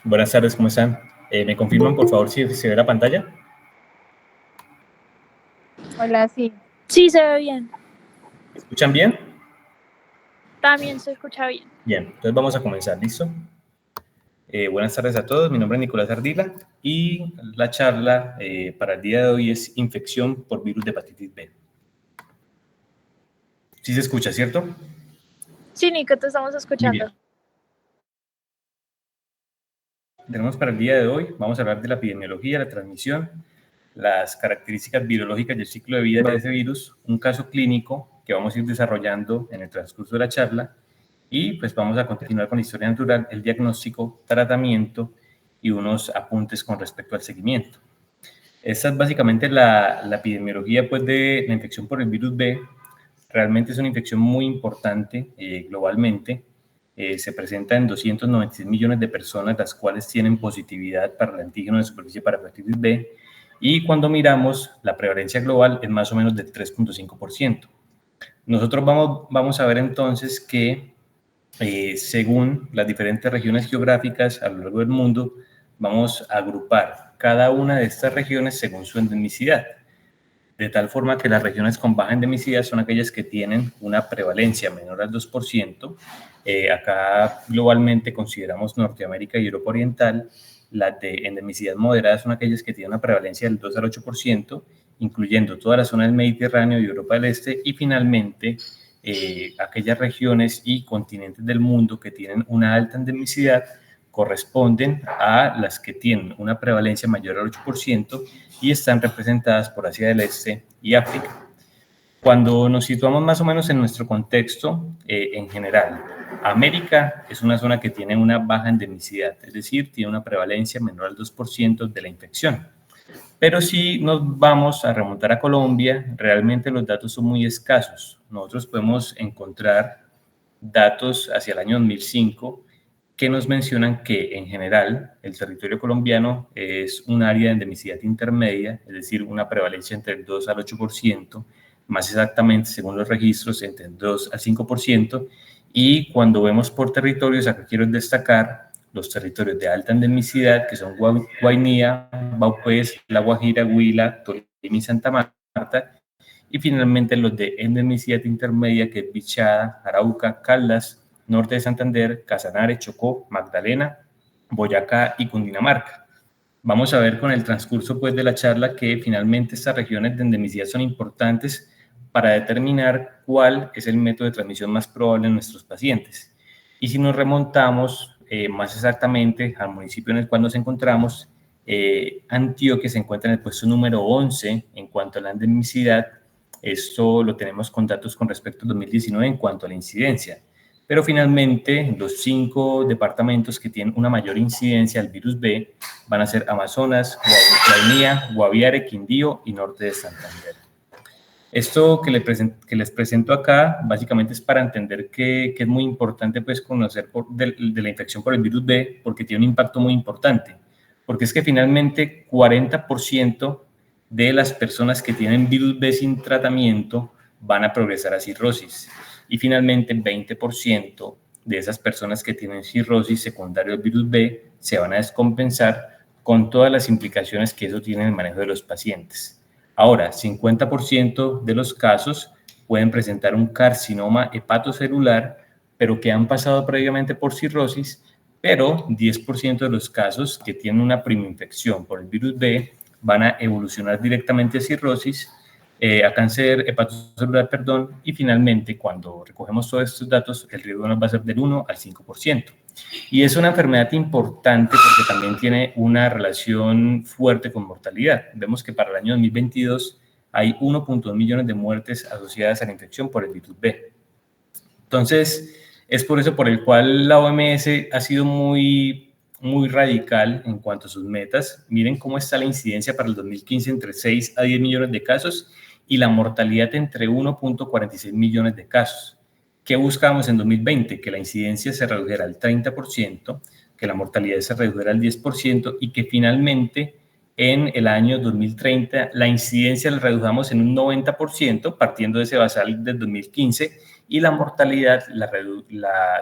Buenas tardes, ¿cómo están? ¿Me confirman, por favor, si se ve la pantalla? Hola, sí. Sí, se ve bien. ¿Me escuchan bien? También se escucha bien. Bien, entonces vamos a comenzar, ¿listo? Buenas tardes a todos, mi nombre es Nicolás Ardila y la charla para el día de hoy es infección por virus de hepatitis B. ¿Sí se escucha, cierto? Sí, Nico, te estamos escuchando. Muy bien. Tenemos para el día de hoy, vamos a hablar de la epidemiología, la transmisión, las características virológicas del ciclo de vida de ese virus, un caso clínico que vamos a ir desarrollando en el transcurso de la charla y pues vamos a continuar con la historia natural, el diagnóstico, tratamiento y unos apuntes con respecto al seguimiento. Esta es básicamente la epidemiología pues, de la infección por el virus B. Realmente es una infección muy importante globalmente. Se presenta en 296 millones de personas, las cuales tienen positividad para el antígeno de superficie para hepatitis B. Y cuando miramos, la prevalencia global es más o menos del 3.5%. Nosotros vamos a ver entonces que según las diferentes regiones geográficas a lo largo del mundo, vamos a agrupar cada una de estas regiones según su endemicidad, de tal forma que las regiones con baja endemicidad son aquellas que tienen una prevalencia menor al 2%. Acá globalmente consideramos Norteamérica y Europa Oriental. Las de endemicidad moderada son aquellas que tienen una prevalencia del 2 al 8%, incluyendo toda la zona del Mediterráneo y Europa del Este, y finalmente aquellas regiones y continentes del mundo que tienen una alta endemicidad corresponden a las que tienen una prevalencia mayor al 8% y están representadas por Asia del Este y África. Cuando nos situamos más o menos en nuestro contexto, en general, América es una zona que tiene una baja endemicidad, es decir, tiene una prevalencia menor al 2% de la infección. Pero si nos vamos a remontar a Colombia, realmente los datos son muy escasos. Nosotros podemos encontrar datos hacia el año 2005 que nos mencionan que en general el territorio colombiano es un área de endemicidad intermedia, es decir, una prevalencia entre el 2 al 8%, más exactamente según los registros entre el 2 al 5%, y cuando vemos por territorios, acá quiero destacar los territorios de alta endemicidad, que son Guainía, Vaupés, La Guajira, Huila, Tolima y Santa Marta, y finalmente los de endemicidad intermedia, que es Bichada, Arauca, Caldas, norte de Santander, Casanare, Chocó, Magdalena, Boyacá y Cundinamarca. Vamos a ver con el transcurso pues, de la charla que finalmente estas regiones de endemicidad son importantes para determinar cuál es el método de transmisión más probable en nuestros pacientes. Y si nos remontamos más exactamente al municipio en el cual nos encontramos, Antioquia se encuentra en el puesto número 11 en cuanto a la endemicidad. Esto lo tenemos con datos con respecto al 2019 en cuanto a la incidencia. Pero finalmente, los 5 departamentos que tienen una mayor incidencia del virus B van a ser Amazonas, Guainía, Guaviare, Quindío y norte de Santander. Esto que les presento acá básicamente es para entender que es muy importante pues, conocer de la infección por el virus B porque tiene un impacto muy importante. Porque es que finalmente 40% de las personas que tienen virus B sin tratamiento van a progresar a cirrosis. Y finalmente 20% de esas personas que tienen cirrosis secundaria al virus B se van a descompensar con todas las implicaciones que eso tiene en el manejo de los pacientes. Ahora, 50% de los casos pueden presentar un carcinoma hepatocelular, pero que han pasado previamente por cirrosis, pero 10% de los casos que tienen una primoinfección por el virus B van a evolucionar directamente a cirrosis, a cáncer hepatocelular, y finalmente, cuando recogemos todos estos datos, el riesgo nos va a ser del 1 al 5%. Y es una enfermedad importante porque también tiene una relación fuerte con mortalidad. Vemos que para el año 2022 hay 1.2 millones de muertes asociadas a la infección por el virus B. Entonces, es por eso por el cual la OMS ha sido muy radical en cuanto a sus metas. Miren cómo está la incidencia para el 2015 entre 6 a 10 millones de casos y la mortalidad entre 1.46 millones de casos. ¿Qué buscamos en 2020? Que la incidencia se redujera al 30%, que la mortalidad se redujera al 10% y que finalmente en el año 2030 la incidencia la redujamos en un 90%, partiendo de ese basal del 2015, y la mortalidad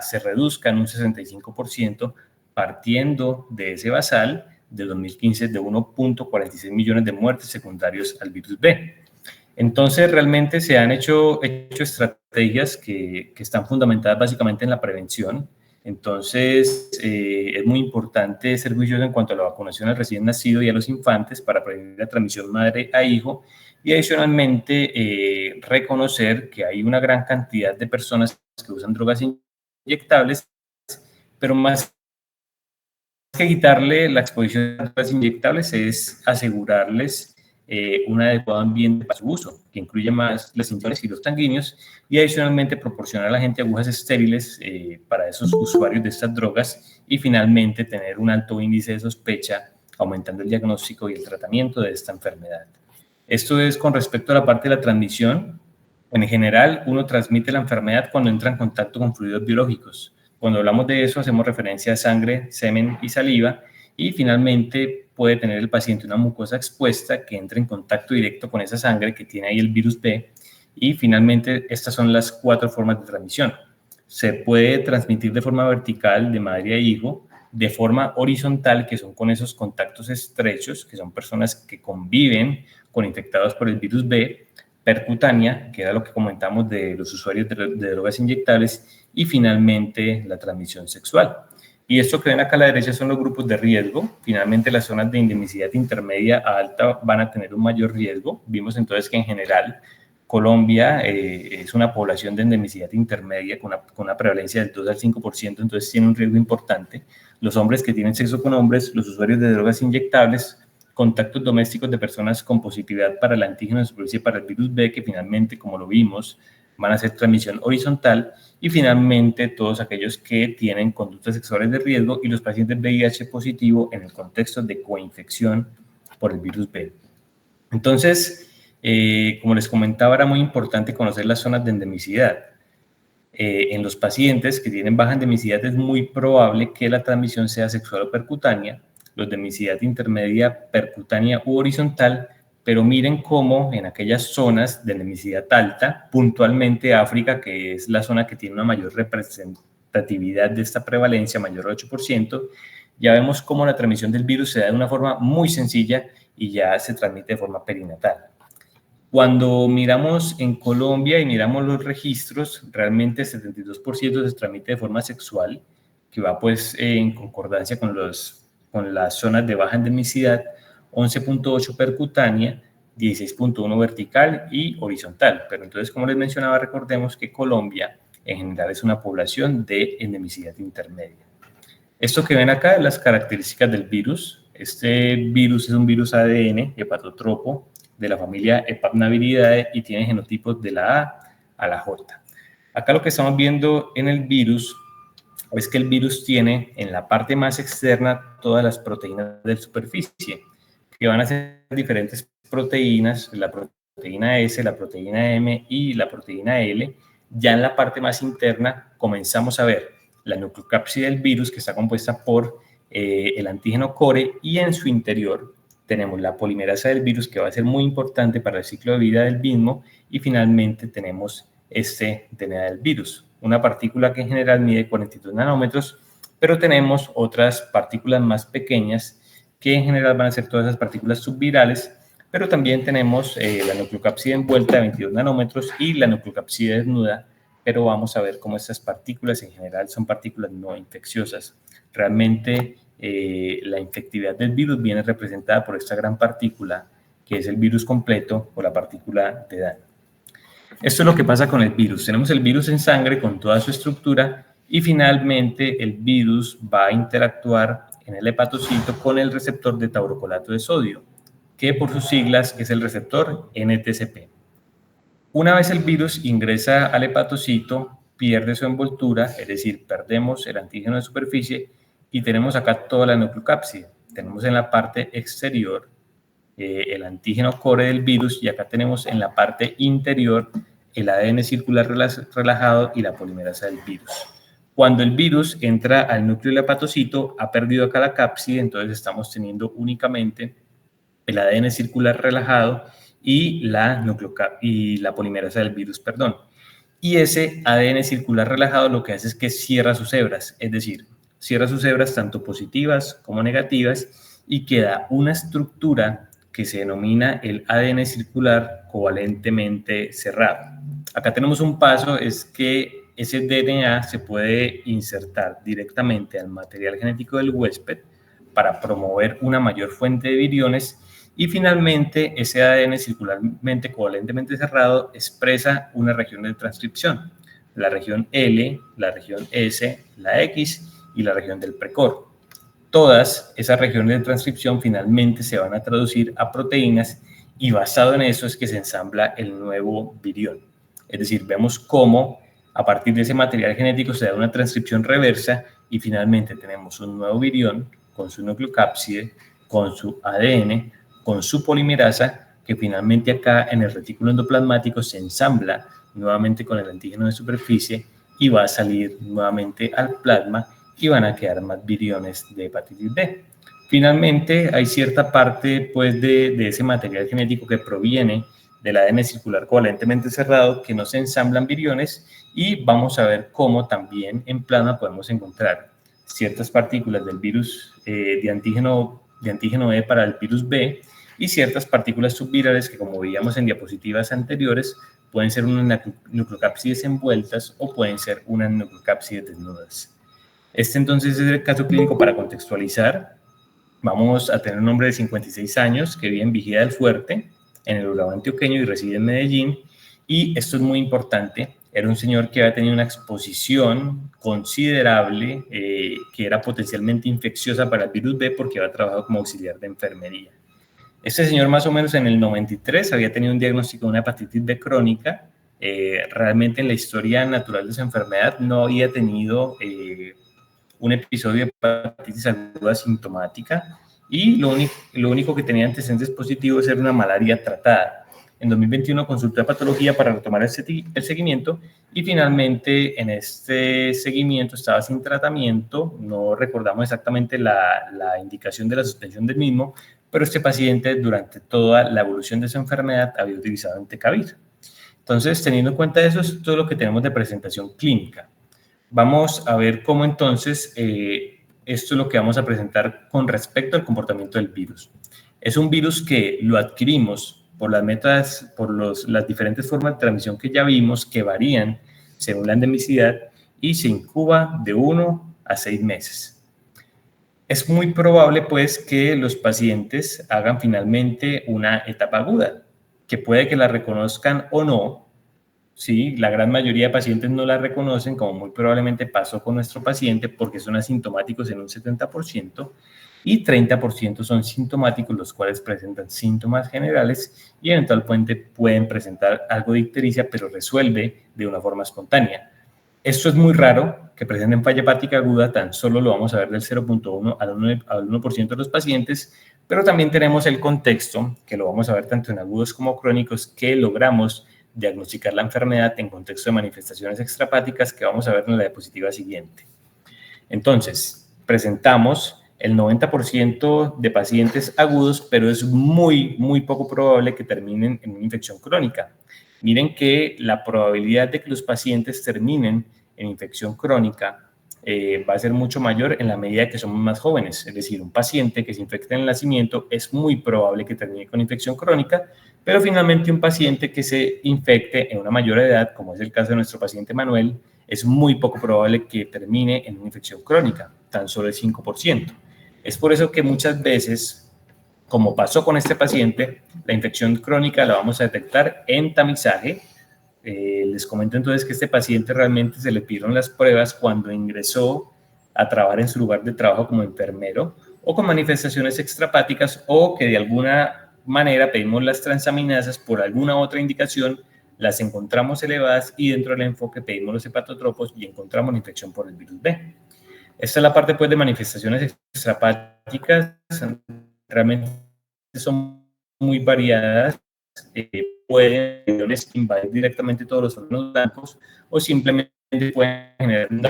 se reduzca en un 65% partiendo de ese basal de 2015 de 1.46 millones de muertes secundarios al virus B. Entonces, realmente se han hecho estrategias que están fundamentadas básicamente en la prevención. Entonces, es muy importante ser juicioso en cuanto a la vacunación al recién nacido y a los infantes para prevenir la transmisión madre a hijo, y adicionalmente reconocer que hay una gran cantidad de personas que usan drogas inyectables, pero más que quitarle la exposición a drogas inyectables es asegurarles un adecuado ambiente para su uso, que incluye más las inyecciones y los sanguíneos, y adicionalmente proporcionar a la gente agujas estériles para esos usuarios de estas drogas, y finalmente tener un alto índice de sospecha, aumentando el diagnóstico y el tratamiento de esta enfermedad. Esto es con respecto a la parte de la transmisión. En general, uno transmite la enfermedad cuando entra en contacto con fluidos biológicos. Cuando hablamos de eso, hacemos referencia a sangre, semen y saliva, y finalmente puede tener el paciente una mucosa expuesta que entra en contacto directo con esa sangre que tiene ahí el virus B, y finalmente estas son las 4 formas de transmisión. Se puede transmitir de forma vertical, de madre a hijo, de forma horizontal, que son con esos contactos estrechos, que son personas que conviven con infectados por el virus B, percutánea, que era lo que comentamos de los usuarios de drogas inyectables, y finalmente la transmisión sexual. Y esto que ven acá a la derecha son los grupos de riesgo. Finalmente las zonas de endemicidad intermedia a alta van a tener un mayor riesgo. Vimos entonces que en general Colombia es una población de endemicidad intermedia con una prevalencia del 2 al 5%, entonces tiene un riesgo importante. Los hombres que tienen sexo con hombres, los usuarios de drogas inyectables, contactos domésticos de personas con positividad para el antígeno de superficie para el virus B, que finalmente, como lo vimos, van a ser transmisión horizontal, y finalmente todos aquellos que tienen conductas sexuales de riesgo y los pacientes VIH positivo en el contexto de coinfección por el virus B. Entonces, como les comentaba, era muy importante conocer las zonas de endemicidad. En los pacientes que tienen baja endemicidad es muy probable que la transmisión sea sexual o percutánea, los de endemicidad intermedia, percutánea u horizontal, pero miren cómo en aquellas zonas de endemicidad alta, puntualmente África, que es la zona que tiene una mayor representatividad de esta prevalencia, mayor al 8%, ya vemos cómo la transmisión del virus se da de una forma muy sencilla y ya se transmite de forma perinatal. Cuando miramos en Colombia y miramos los registros, realmente el 72% se transmite de forma sexual, que va pues en concordancia con las zonas de baja endemicidad, 11.8 percutánea, 16.1 vertical y horizontal. Pero entonces, como les mencionaba, recordemos que Colombia en general es una población de endemicidad intermedia. Esto que ven acá es las características del virus. Este virus es un virus ADN hepatotropo de la familia Hepapnaviridae y tiene genotipos de la A a la J. Acá lo que estamos viendo en el virus es que el virus tiene en la parte más externa todas las proteínas de superficie, que van a ser diferentes proteínas, la proteína S, la proteína M y la proteína L. Ya en la parte más interna comenzamos a ver la nucleocápside del virus, que está compuesta por el antígeno core, y en su interior tenemos la polimerasa del virus, que va a ser muy importante para el ciclo de vida del mismo, y finalmente tenemos este DNA del virus, una partícula que en general mide 42 nanómetros, pero tenemos otras partículas más pequeñas que en general van a ser todas esas partículas subvirales, pero también tenemos la nucleocápside envuelta de 22 nanómetros y la nucleocápside desnuda, pero vamos a ver cómo estas partículas en general son partículas no infecciosas. Realmente la infectividad del virus viene representada por esta gran partícula, que es el virus completo o la partícula de daño. Esto es lo que pasa con el virus. Tenemos el virus en sangre con toda su estructura, y finalmente el virus va a interactuar en el hepatocito con el receptor de taurocolato de sodio, que por sus siglas es el receptor NTCP. Una vez el virus ingresa al hepatocito, pierde su envoltura, es decir, perdemos el antígeno de superficie, y tenemos acá toda la nucleocápside. Tenemos en la parte exterior el antígeno core del virus, y acá tenemos en la parte interior el ADN circular relajado y la polimerasa del virus. Cuando el virus entra al núcleo del hepatocito, ha perdido acá la cápside, entonces estamos teniendo únicamente el ADN circular relajado y la polimerasa del virus, Y ese ADN circular relajado lo que hace es que cierra sus hebras, es decir, cierra sus hebras tanto positivas como negativas y queda una estructura que se denomina el ADN circular covalentemente cerrado. Acá tenemos un paso, es que ese DNA se puede insertar directamente al material genético del huésped para promover una mayor fuente de viriones y finalmente ese ADN circularmente covalentemente cerrado expresa una región de transcripción, la región L, la región S, la X y la región del precor. Todas esas regiones de transcripción finalmente se van a traducir a proteínas y basado en eso es que se ensambla el nuevo virión. Es decir, vemos cómo a partir de ese material genético se da una transcripción reversa y finalmente tenemos un nuevo virión con su nucleocápside, con su ADN, con su polimerasa, que finalmente acá en el retículo endoplasmático se ensambla nuevamente con el antígeno de superficie y va a salir nuevamente al plasma y van a quedar más viriones de hepatitis B. Finalmente, hay cierta parte pues, de ese material genético que proviene del ADN circular covalentemente cerrado que no se ensamblan viriones y vamos a ver cómo también en plasma podemos encontrar ciertas partículas del virus de antígeno E para el virus B y ciertas partículas subvirales que, como veíamos en diapositivas anteriores, pueden ser unas nucleocápsides envueltas o pueden ser unas nucleocápsides desnudas. Este entonces es el caso clínico para contextualizar. Vamos a tener un hombre de 56 años que vive en Vigía del Fuerte, en el Urabá antioqueño y reside en Medellín. Y esto es muy importante, era un señor que había tenido una exposición considerable, que era potencialmente infecciosa para el virus B porque había trabajado como auxiliar de enfermería. Este señor más o menos en el 93 había tenido un diagnóstico de una hepatitis B crónica. Realmente en la historia natural de su enfermedad no había tenido un episodio de hepatitis aguda sintomática y lo único que tenía antecedentes positivos era una malaria tratada. En 2021 consultó a patología para retomar el seguimiento y finalmente en este seguimiento estaba sin tratamiento, no recordamos exactamente la indicación de la suspensión del mismo, pero este paciente durante toda la evolución de su enfermedad había utilizado entecavir. Entonces, teniendo en cuenta eso, esto es todo lo que tenemos de presentación clínica. Vamos a ver cómo entonces esto es lo que vamos a presentar con respecto al comportamiento del virus. Es un virus que lo adquirimos por las las diferentes formas de transmisión que ya vimos, que varían según la endemicidad y se incuba de 1 a 6 meses. Es muy probable, pues, que los pacientes hagan finalmente una etapa aguda, que puede que la reconozcan o no. Sí, la gran mayoría de pacientes no la reconocen, como muy probablemente pasó con nuestro paciente, porque son asintomáticos en un 70% y 30% son sintomáticos, los cuales presentan síntomas generales y eventualmente pueden presentar algo de ictericia, pero resuelve de una forma espontánea. Esto es muy raro, que presenten falla hepática aguda, tan solo lo vamos a ver del 0.1 al 1% de los pacientes, pero también tenemos el contexto, que lo vamos a ver tanto en agudos como crónicos, que logramos diagnosticar la enfermedad en contexto de manifestaciones extrahepáticas que vamos a ver en la diapositiva siguiente. Entonces, presentamos el 90% de pacientes agudos, pero es muy poco probable que terminen en una infección crónica. Miren que la probabilidad de que los pacientes terminen en infección crónica va a ser mucho mayor en la medida que somos más jóvenes. Es decir, un paciente que se infecta en el nacimiento es muy probable que termine con infección crónica, pero finalmente un paciente que se infecte en una mayor edad, como es el caso de nuestro paciente Manuel, es muy poco probable que termine en una infección crónica, tan solo el 5%. Es por eso que muchas veces, como pasó con este paciente, la infección crónica la vamos a detectar en tamizaje. Les comento entonces que este paciente realmente se le pidieron las pruebas cuando ingresó a trabajar en su lugar de trabajo como enfermero o con manifestaciones extrahepáticas o que de alguna manera pedimos las transaminasas por alguna otra indicación, las encontramos elevadas y dentro del enfoque pedimos los hepatotropos y encontramos la infección por el virus B. Esta es la parte pues, de manifestaciones extrahepáticas, realmente son muy variadas, pueden invadir directamente todos los órganos blancos o simplemente pueden generar un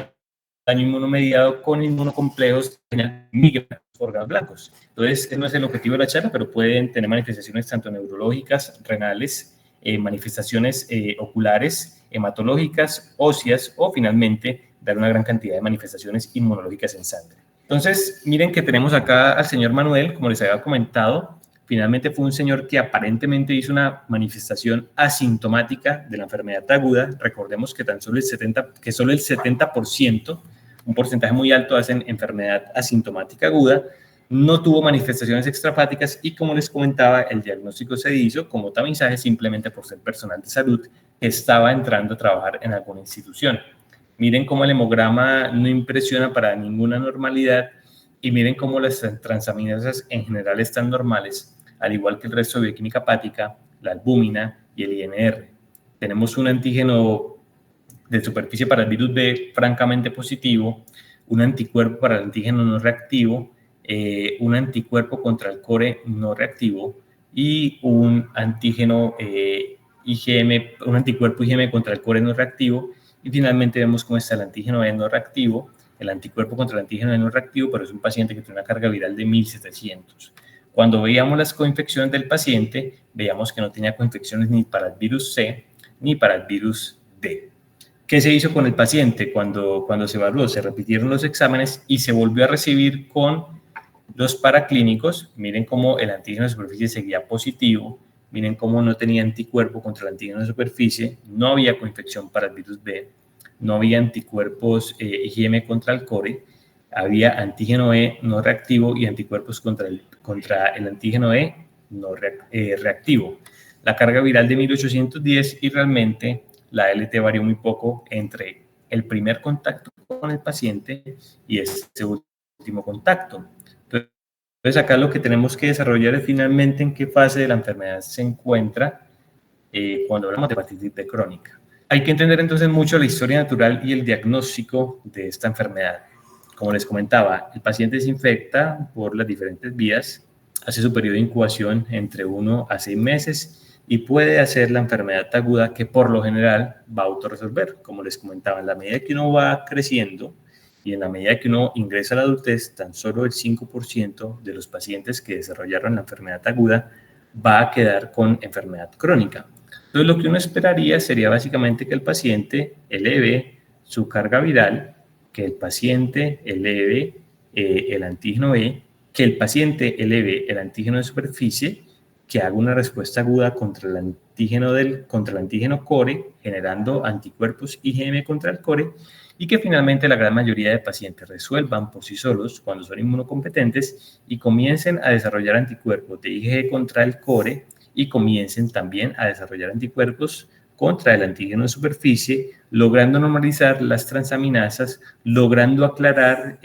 daño inmunomediado con inmunocomplejos que migran a los órganos blancos. Entonces, ese no es el objetivo de la charla, pero pueden tener manifestaciones tanto neurológicas, renales, manifestaciones oculares, hematológicas, óseas o finalmente dar una gran cantidad de manifestaciones inmunológicas en sangre. Entonces, miren que tenemos acá al señor Manuel, como les había comentado. Finalmente fue un señor que aparentemente hizo una manifestación asintomática de la enfermedad aguda. Recordemos que solo el 70%, un porcentaje muy alto, hacen enfermedad asintomática aguda. No tuvo manifestaciones extrafáticas y, como les comentaba, el diagnóstico se hizo como tamizaje simplemente por ser personal de salud que estaba entrando a trabajar en alguna institución. Miren cómo el hemograma no impresiona para ninguna normalidad y miren cómo las transaminasas en general están normales, al igual que el resto de bioquímica hepática, la albúmina y el INR. Tenemos un antígeno de superficie para el virus B francamente positivo, un anticuerpo para el antígeno no reactivo, un anticuerpo contra el core no reactivo y un antígeno IgM, un anticuerpo IgM contra el core no reactivo. Y finalmente vemos cómo está el antígeno E no reactivo, el anticuerpo contra el antígeno E no reactivo, pero es un paciente que tiene una carga viral de 1700. Cuando veíamos las coinfecciones del paciente, veíamos que no tenía coinfecciones ni para el virus C ni para el virus D. ¿Qué se hizo con el paciente cuando se evaluó? Se repitieron los exámenes y se volvió a recibir con los paraclínicos. Miren cómo el antígeno de superficie seguía positivo. Miren cómo no tenía anticuerpo contra el antígeno de superficie. No había coinfección para el virus B. No había anticuerpos IgM contra el core. Había antígeno E no reactivo y anticuerpos contra el antígeno E no reactivo. La carga viral de 1810 y realmente la LT varió muy poco entre el primer contacto con el paciente y este último contacto. Entonces acá lo que tenemos que desarrollar es finalmente en qué fase de la enfermedad se encuentra cuando hablamos de hepatitis B crónica. Hay que entender entonces mucho la historia natural y el diagnóstico de esta enfermedad. Como les comentaba, el paciente se infecta por las diferentes vías, hace su periodo de incubación entre 1 a 6 meses y puede hacer la enfermedad aguda que por lo general va a autorresolver. Como les comentaba, en la medida que uno va creciendo y en la medida que uno ingresa a la adultez, tan solo el 5% de los pacientes que desarrollaron la enfermedad aguda va a quedar con enfermedad crónica. Entonces, lo que uno esperaría sería básicamente que el paciente eleve su carga viral, que el paciente eleve el antígeno E, que el paciente eleve el antígeno de superficie, que haga una respuesta aguda contra el antígeno core, generando anticuerpos IgM contra el core, y que finalmente la gran mayoría de pacientes resuelvan por sí solos cuando son inmunocompetentes y comiencen a desarrollar anticuerpos de IgG contra el core y comiencen también a desarrollar anticuerpos contra el antígeno de superficie, logrando normalizar las transaminasas, logrando aclarar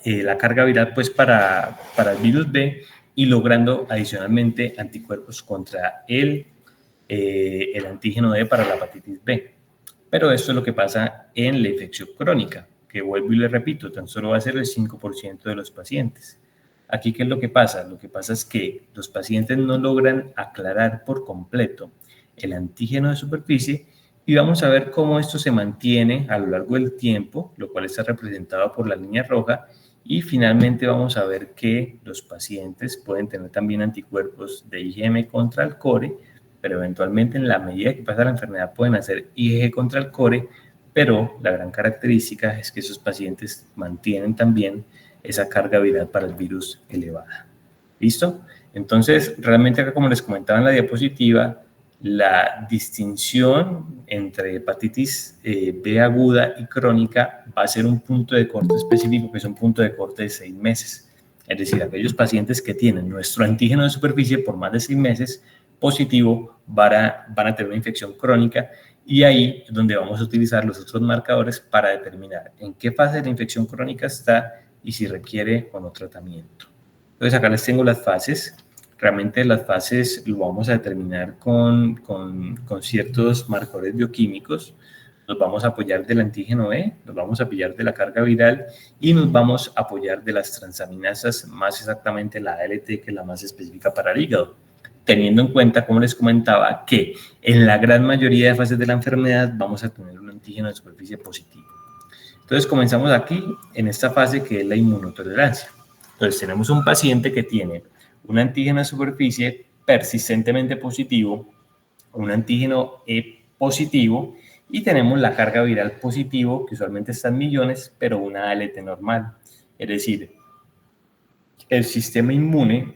la carga viral pues, para el virus B y logrando adicionalmente anticuerpos contra el antígeno D para la hepatitis B. Pero esto es lo que pasa en la infección crónica, que vuelvo y le repito, tan solo va a ser el 5% de los pacientes. Aquí, ¿qué es lo que pasa? Lo que pasa es que los pacientes no logran aclarar por completo el antígeno de superficie y vamos a ver cómo esto se mantiene a lo largo del tiempo, lo cual está representado por la línea roja, y finalmente vamos a ver que los pacientes pueden tener también anticuerpos de IgM contra el core, pero eventualmente en la medida que pasa la enfermedad pueden hacer IgG contra el core, pero la gran característica es que esos pacientes mantienen también esa carga viral para el virus elevada. ¿Listo? Entonces, realmente acá, como les comentaba en la diapositiva, la distinción entre hepatitis B aguda y crónica va a ser un punto de corte específico, que es un punto de corte de 6 meses. Es decir, aquellos pacientes que tienen nuestro antígeno de superficie por más de 6 meses positivo van a tener una infección crónica, y ahí es donde vamos a utilizar los otros marcadores para determinar en qué fase de la infección crónica está y si requiere o no tratamiento. Entonces acá les tengo las fases. Realmente las fases lo vamos a determinar con ciertos marcadores bioquímicos. Nos vamos a apoyar del antígeno E, nos vamos a apoyar de la carga viral y nos vamos a apoyar de las transaminasas, más exactamente la ALT, que es la más específica para el hígado, teniendo en cuenta, como les comentaba, que en la gran mayoría de fases de la enfermedad vamos a tener un antígeno de superficie positivo. Entonces comenzamos aquí en esta fase que es la inmunotolerancia. Entonces tenemos un paciente que tiene un antígeno de superficie persistentemente positivo, un antígeno E positivo Y tenemos la carga viral positivo, que usualmente está en millones, pero una ALT normal. Es decir, el sistema inmune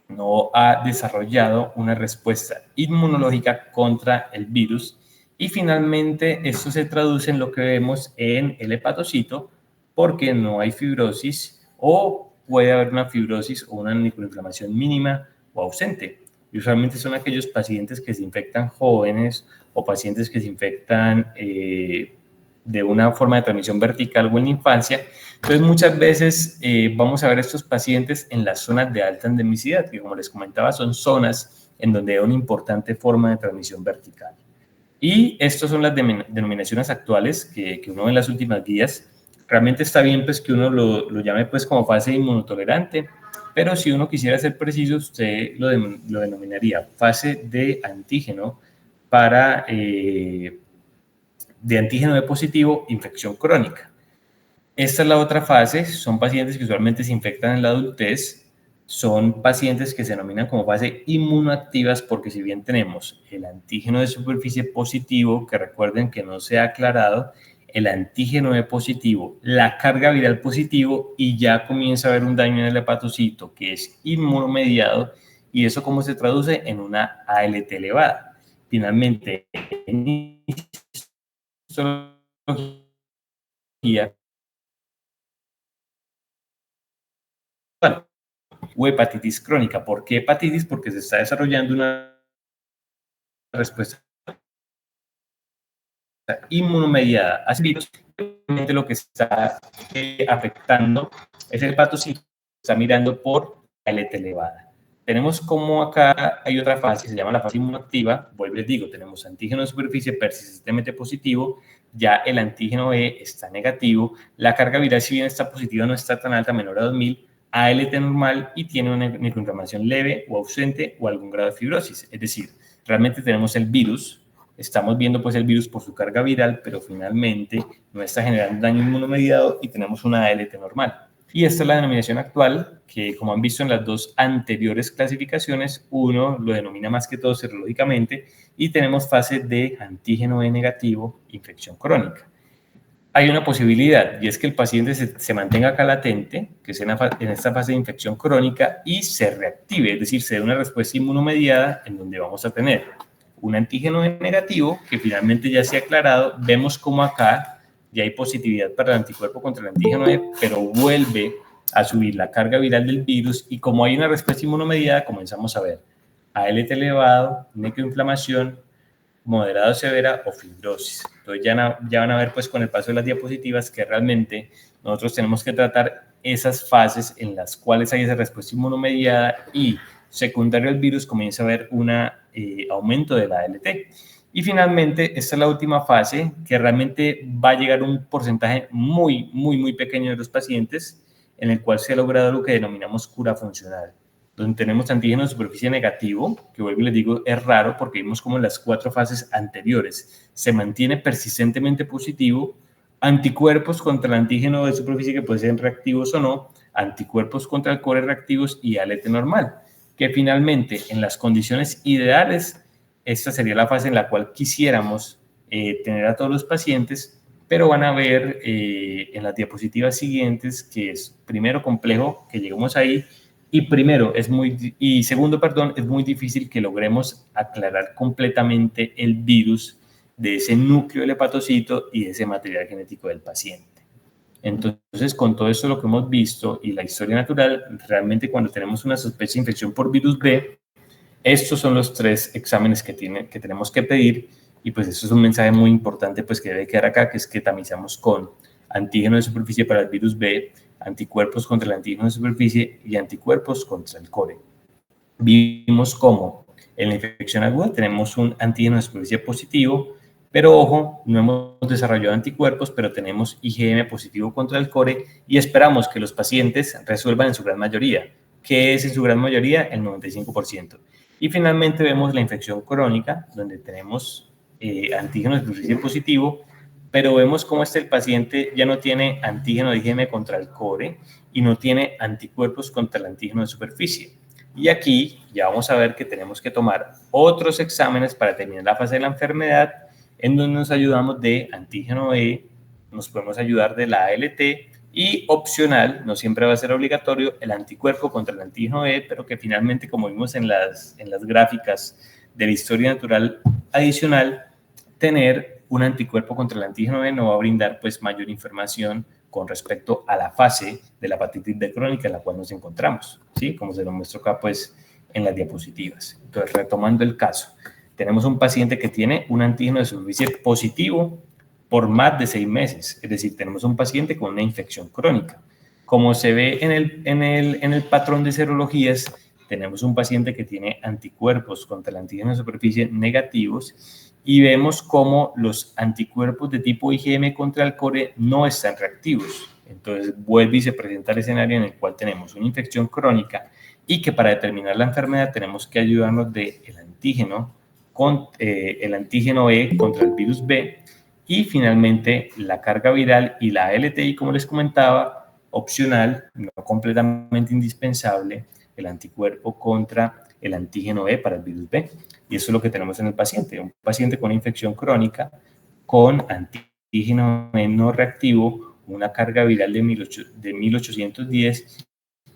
no ha desarrollado una respuesta inmunológica contra el virus, y finalmente esto se traduce en lo que vemos en el hepatocito, porque no hay fibrosis, o puede haber una fibrosis o una microinflamación mínima o ausente. Y usualmente son aquellos pacientes que se infectan jóvenes o pacientes que se infectan de una forma de transmisión vertical o en la infancia. Entonces, muchas veces vamos a ver estos pacientes en las zonas de alta endemicidad, que como les comentaba, son zonas en donde hay una importante forma de transmisión vertical. Y estas son las denominaciones actuales que uno ve en las últimas guías. Realmente está bien pues que uno lo llame pues como fase inmunotolerante, pero si uno quisiera ser preciso, usted lo denominaría fase de antígeno para de antígeno B positivo, infección crónica. Esta es la otra fase, son pacientes que usualmente se infectan en la adultez, son pacientes que se denominan como fase inmunoactivas, porque si bien tenemos el antígeno de superficie positivo, que recuerden que no se ha aclarado, el antígeno B positivo, la carga viral positivo, y ya comienza a haber un daño en el hepatocito que es inmunomediado, y eso cómo se traduce en una ALT elevada. Finalmente, en histología o hepatitis crónica. ¿Por qué hepatitis? Porque se está desarrollando una respuesta inmunomediada a virus. Lo que está afectando es el hepatocito, está mirando por ALT elevada. Tenemos como acá hay otra fase, se llama la fase inmunoactiva. Vuelvo les digo, tenemos antígeno de superficie persistentemente positivo, ya el antígeno E está negativo, la carga viral si bien está positiva no está tan alta, menor a 2000, ALT normal, y tiene una microinflamación leve o ausente o algún grado de fibrosis. Es decir, realmente tenemos el virus, estamos viendo pues el virus por su carga viral, pero finalmente no está generando daño inmunomediado y tenemos una ALT normal. Y esta es la denominación actual, que como han visto en las dos anteriores clasificaciones, uno lo denomina más que todo serológicamente, y tenemos fase de antígeno E negativo, infección crónica. Hay una posibilidad, y es que el paciente se mantenga acá latente, que es en esta fase de infección crónica, y se reactive, es decir, se dé una respuesta inmunomediada en donde vamos a tener un antígeno E negativo, que finalmente ya se ha aclarado. Vemos como acá ya hay positividad para el anticuerpo contra el antígeno E, pero vuelve a subir la carga viral del virus, y como hay una respuesta inmunomediada, comenzamos a ver ALT elevado, microinflamación, moderada o severa o fibrosis. Entonces ya van a ver pues con el paso de las diapositivas que realmente nosotros tenemos que tratar esas fases en las cuales hay esa respuesta inmunomediada y secundario al virus comienza a haber un aumento de la ALT. Y finalmente, esta es la última fase, que realmente va a llegar a un porcentaje muy pequeño de los pacientes, en el cual se ha logrado lo que denominamos cura funcional, donde tenemos antígeno de superficie negativo, que vuelvo y les digo, es raro porque vimos como en las 4 fases anteriores se mantiene persistentemente positivo, anticuerpos contra el antígeno de superficie que pueden ser reactivos o no, anticuerpos contra el core reactivos y ALT normal, que finalmente en las condiciones ideales, esta sería la fase en la cual quisiéramos tener a todos los pacientes, pero van a ver en las diapositivas siguientes que es primero complejo que lleguemos ahí, y segundo, es muy difícil que logremos aclarar completamente el virus de ese núcleo del hepatocito y de ese material genético del paciente. Entonces, con todo esto lo que hemos visto y la historia natural, realmente cuando tenemos una sospecha de infección por virus B, estos son los 3 exámenes que tenemos que pedir, y pues eso es un mensaje muy importante pues que debe quedar acá, que es que tamizamos con antígeno de superficie para el virus B, anticuerpos contra el antígeno de superficie y anticuerpos contra el core. Vimos cómo en la infección aguda tenemos un antígeno de superficie positivo, pero ojo, no hemos desarrollado anticuerpos, pero tenemos IgM positivo contra el core, y esperamos que los pacientes resuelvan en su gran mayoría. ¿Qué es en su gran mayoría? El 95%. Y finalmente vemos la infección crónica, donde tenemos antígeno de superficie positivo, pero vemos cómo el paciente ya no tiene antígeno de IgM contra el core y no tiene anticuerpos contra el antígeno de superficie. Y aquí ya vamos a ver que tenemos que tomar otros exámenes para determinar la fase de la enfermedad, en donde nos ayudamos de antígeno E, nos podemos ayudar de la ALT y opcional, no siempre va a ser obligatorio, el anticuerpo contra el antígeno E, pero que finalmente, como vimos en las gráficas de la historia natural adicional, tener un anticuerpo contra el antígeno E no va a brindar pues mayor información con respecto a la fase de la hepatitis B crónica en la cual nos encontramos, ¿sí? Como se lo muestro acá pues en las diapositivas. Entonces, retomando el caso, tenemos un paciente que tiene un antígeno de superficie positivo por más de 6 meses, es decir, tenemos un paciente con una infección crónica. Como se ve en el patrón de serologías, tenemos un paciente que tiene anticuerpos contra el antígeno de superficie negativos y vemos cómo los anticuerpos de tipo IgM contra el core no están reactivos. Entonces vuelve y se presenta el escenario en el cual tenemos una infección crónica y que para determinar la enfermedad tenemos que ayudarnos del antígeno, el antígeno E contra el virus B y finalmente la carga viral y la LTI, como les comentaba, opcional, no completamente indispensable, el anticuerpo contra el antígeno E para el virus B. Y eso es lo que tenemos en el paciente, un paciente con infección crónica, con antígeno E no reactivo, una carga viral de 1810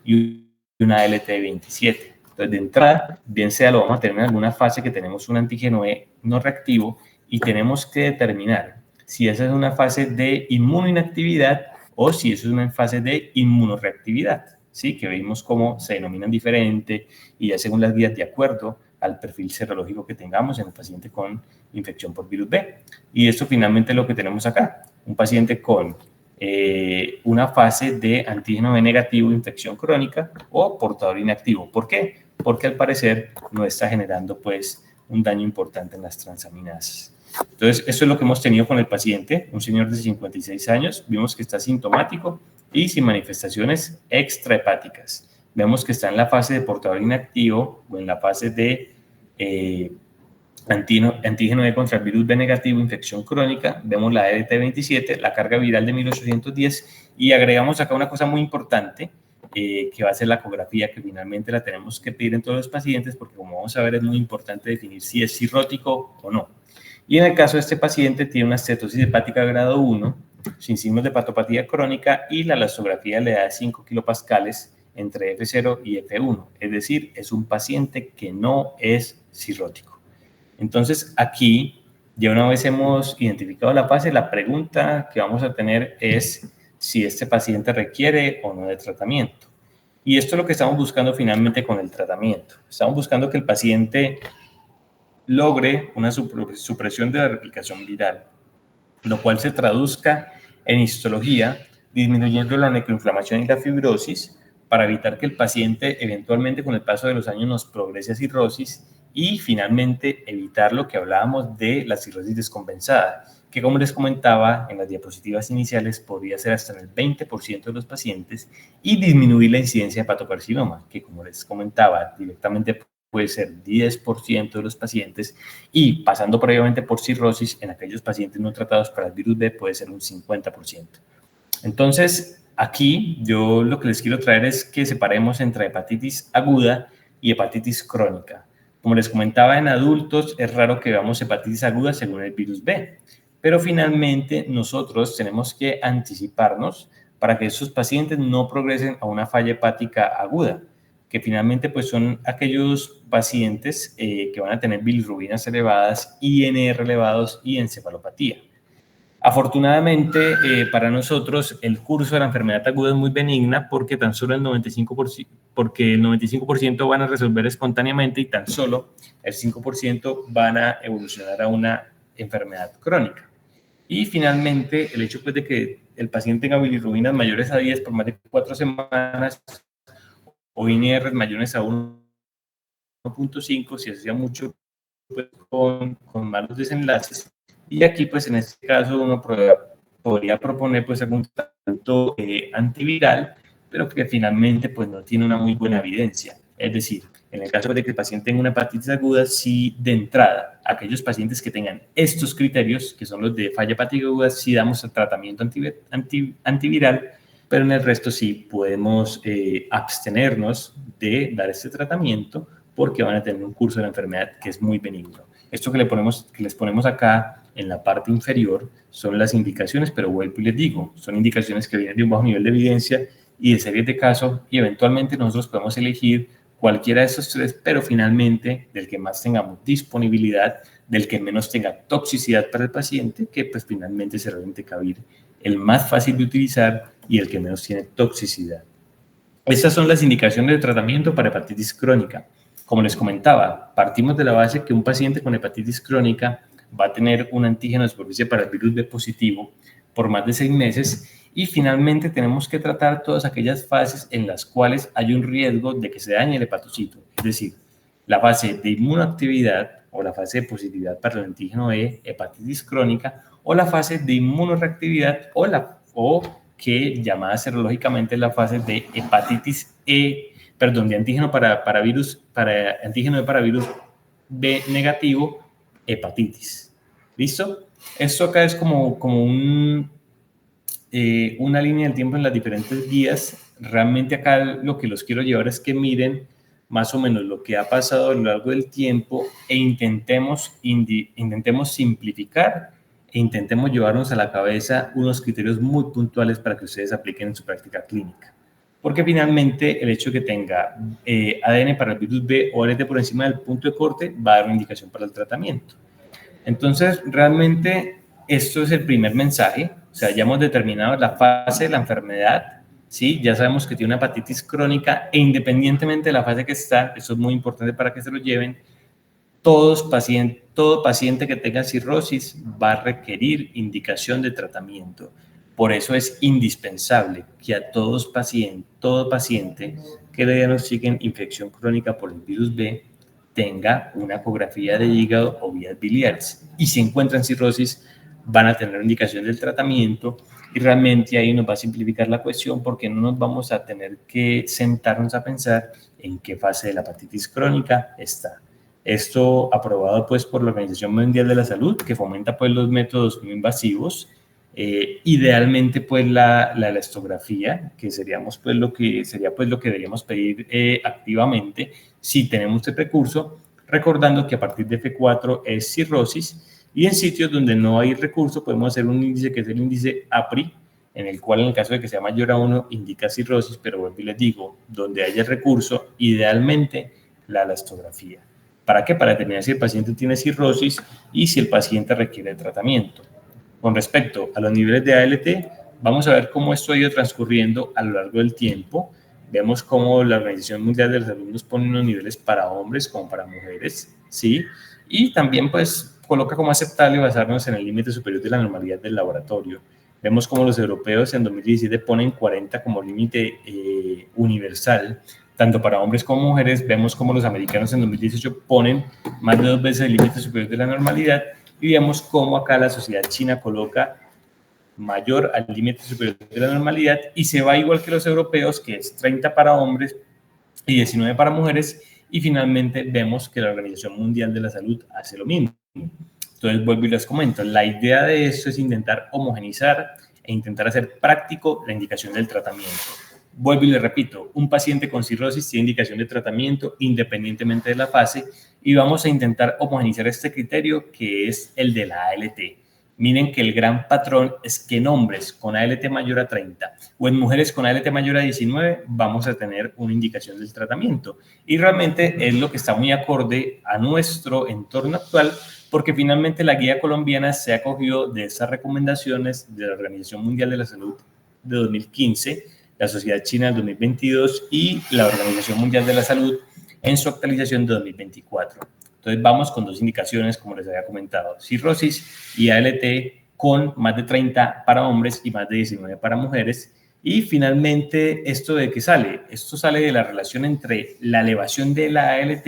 y una LT de 27. Entonces, de entrada, bien sea lo vamos a tener en alguna fase que tenemos un antígeno E no reactivo y tenemos que determinar si esa es una fase de inmunoinactividad o si eso es una fase de inmunoreactividad, ¿sí? Que vimos cómo se denominan diferente y ya según las guías de acuerdo al perfil serológico que tengamos en el paciente con infección por virus B. Y esto finalmente es lo que tenemos acá, un paciente con una fase de antígeno B negativo, infección crónica o portador inactivo. ¿Por qué? Porque al parecer no está generando pues un daño importante en las transaminasas. Entonces, eso es lo que hemos tenido con el paciente, un señor de 56 años, vimos que está sintomático y sin manifestaciones extrahepáticas. Vemos que está en la fase de portador inactivo o en la fase de antígeno E contra el virus B negativo, infección crónica, vemos la EDT27, la carga viral de 1810 y agregamos acá una cosa muy importante que va a ser la ecografía, que finalmente la tenemos que pedir en todos los pacientes porque como vamos a ver es muy importante definir si es cirrótico o no. Y en el caso de este paciente tiene una cetosis hepática grado 1, sin signos de hepatopatía crónica y la elastografía le da 5 kilopascales entre F0 y F1, es decir, es un paciente que no es cirrótico. Entonces, aquí, ya una vez hemos identificado la fase, la pregunta que vamos a tener es si este paciente requiere o no de tratamiento. Y esto es lo que estamos buscando finalmente con el tratamiento. Estamos buscando que el paciente logre una supresión de la replicación viral, lo cual se traduzca en histología, disminuyendo la necroinflamación y la fibrosis para evitar que el paciente eventualmente con el paso de los años nos progrese a cirrosis y finalmente evitar lo que hablábamos de la cirrosis descompensada, que como les comentaba en las diapositivas iniciales podría ser hasta en el 20% de los pacientes y disminuir la incidencia de hepatocarcinoma, que como les comentaba directamente puede ser 10% de los pacientes y pasando previamente por cirrosis en aquellos pacientes no tratados para el virus B puede ser un 50%. Entonces, aquí yo lo que les quiero traer es que separemos entre hepatitis aguda y hepatitis crónica. Como les comentaba, en adultos es raro que veamos hepatitis aguda según el virus B, pero finalmente nosotros tenemos que anticiparnos para que esos pacientes no progresen a una falla hepática aguda, que finalmente pues son aquellos pacientes que van a tener bilirrubinas elevadas, INR elevados y encefalopatía. Afortunadamente para nosotros el curso de la enfermedad aguda es muy benigna porque tan solo el 95% van a resolver espontáneamente y tan solo el 5% van a evolucionar a una enfermedad crónica. Y finalmente el hecho pues, de que el paciente tenga bilirrubinas mayores a 10 por más de 4 semanas o INR mayores a 1.5 si hacía mucho pues, con malos desenlaces. Y aquí, pues en este caso, uno podría proponer pues algún tratamiento antiviral, pero que finalmente pues no tiene una muy buena evidencia. Es decir, en el caso de que el paciente tenga una hepatitis aguda, sí de entrada, aquellos pacientes que tengan estos criterios, que son los de falla hepática aguda, sí damos el tratamiento antiviral, pero en el resto sí podemos abstenernos de dar este tratamiento porque van a tener un curso de la enfermedad que es muy benigno. Esto que les ponemos acá en la parte inferior son las indicaciones, pero vuelvo y les digo, son indicaciones que vienen de un bajo nivel de evidencia y de series de casos, y eventualmente nosotros podemos elegir cualquiera de estos tres, pero finalmente del que más tengamos disponibilidad, del que menos tenga toxicidad para el paciente, que pues finalmente se realmente cabir el más fácil de utilizar y el que menos tiene toxicidad. Estas son las indicaciones de tratamiento para hepatitis crónica. Como les comentaba, partimos de la base que un paciente con hepatitis crónica va a tener un antígeno de superficie para el virus B positivo por más de 6 meses y finalmente tenemos que tratar todas aquellas fases en las cuales hay un riesgo de que se dañe el hepatocito, es decir, la fase de inmunoactividad o la fase de positividad para el antígeno E, hepatitis crónica, o la fase de inmunoreactividad o que llamada serológicamente la fase de hepatitis E, perdón, de antígeno antígeno E para virus B negativo, hepatitis. ¿Listo? Esto acá es como una línea del tiempo en las diferentes guías. Realmente acá lo que los quiero llevar es que miren más o menos lo que ha pasado a lo largo del tiempo e intentemos simplificar e intentemos llevarnos a la cabeza unos criterios muy puntuales para que ustedes apliquen en su práctica clínica. Porque finalmente el hecho de que tenga ADN para el virus B o ALT por encima del punto de corte va a dar una indicación para el tratamiento. Entonces, realmente esto es el primer mensaje. O sea, ya hemos determinado la fase de la enfermedad, ¿sí? Ya sabemos que tiene una hepatitis crónica e independientemente de la fase que está, eso es muy importante para que se lo lleven, todo paciente que tenga cirrosis va a requerir indicación de tratamiento. Por eso es indispensable que a todo paciente que le diagnostiquen infección crónica por el virus B tenga una ecografía de hígado o vías biliares. Y si encuentran cirrosis, van a tener indicación del tratamiento y realmente ahí nos va a simplificar la cuestión porque no nos vamos a tener que sentarnos a pensar en qué fase de la hepatitis crónica está. Esto aprobado pues por la Organización Mundial de la Salud, que fomenta pues los métodos no invasivos, idealmente pues la elastografía, que seríamos pues lo que deberíamos pedir activamente si tenemos este recurso, recordando que a partir de F4 es cirrosis y en sitios donde no hay recurso podemos hacer un índice que es el índice APRI, en el cual en el caso de que sea mayor a 1 indica cirrosis, pero vuelvo y les digo, donde haya recurso, idealmente la elastografía. ¿Para qué? Para determinar si el paciente tiene cirrosis y si el paciente requiere tratamiento. Con respecto a los niveles de ALT, vamos a ver cómo esto ha ido transcurriendo a lo largo del tiempo. Vemos cómo la Organización Mundial de la Salud nos pone unos niveles para hombres como para mujeres, ¿sí? Y también, pues, coloca como aceptable basarnos en el límite superior de la normalidad del laboratorio. Vemos cómo los europeos en 2017 ponen 40 como límite universal, tanto para hombres como mujeres. Vemos cómo los americanos en 2018 ponen más de 2 veces el límite superior de la normalidad y vemos cómo acá la sociedad china coloca mayor al límite superior de la normalidad y se va igual que los europeos, que es 30 para hombres y 19 para mujeres, y finalmente vemos que la Organización Mundial de la Salud hace lo mismo. Entonces vuelvo y les comento, la idea de esto es intentar homogenizar e intentar hacer práctico la indicación del tratamiento. Vuelvo y les repito, un paciente con cirrosis tiene indicación de tratamiento independientemente de la fase y vamos a intentar homogenizar este criterio que es el de la ALT. Miren que el gran patrón es que en hombres con ALT mayor a 30 o en mujeres con ALT mayor a 19 vamos a tener una indicación del tratamiento. Y realmente es lo que está muy acorde a nuestro entorno actual porque finalmente la guía colombiana se ha cogido de esas recomendaciones de la Organización Mundial de la Salud de 2015, la Sociedad China del 2022 y la Organización Mundial de la Salud en su actualización de 2024. Entonces vamos con 2 indicaciones, como les había comentado, cirrosis y ALT con más de 30 para hombres y más de 19 para mujeres. Y finalmente, ¿esto de qué sale? Esto sale de la relación entre la elevación de la ALT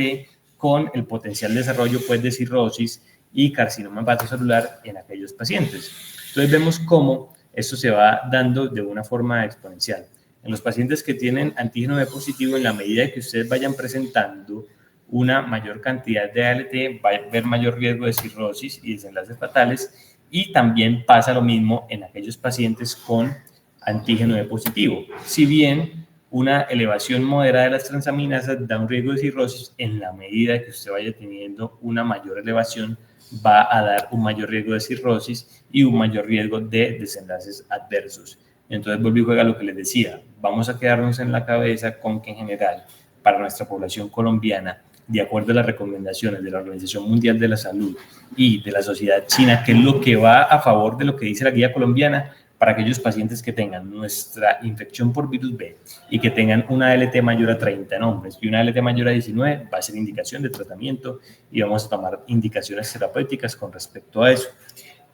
con el potencial desarrollo pues, de cirrosis y carcinoma hepatocelular en aquellos pacientes. Entonces vemos cómo esto se va dando de una forma exponencial. En los pacientes que tienen antígeno B positivo, en la medida que ustedes vayan presentando una mayor cantidad de ALT, va a haber mayor riesgo de cirrosis y desenlaces fatales, y también pasa lo mismo en aquellos pacientes con antígeno B positivo. Si bien una elevación moderada de las transaminasas da un riesgo de cirrosis, en la medida que usted vaya teniendo una mayor elevación va a dar un mayor riesgo de cirrosis y un mayor riesgo de desenlaces adversos. Entonces, vuelvo y juega lo que les decía, vamos a quedarnos en la cabeza con que en general, para nuestra población colombiana, de acuerdo a las recomendaciones de la Organización Mundial de la Salud y de la Sociedad China, que es lo que va a favor de lo que dice la guía colombiana, para aquellos pacientes que tengan nuestra infección por virus B y que tengan una ALT mayor a 30 en hombres y una ALT mayor a 19, va a ser indicación de tratamiento y vamos a tomar indicaciones terapéuticas con respecto a eso.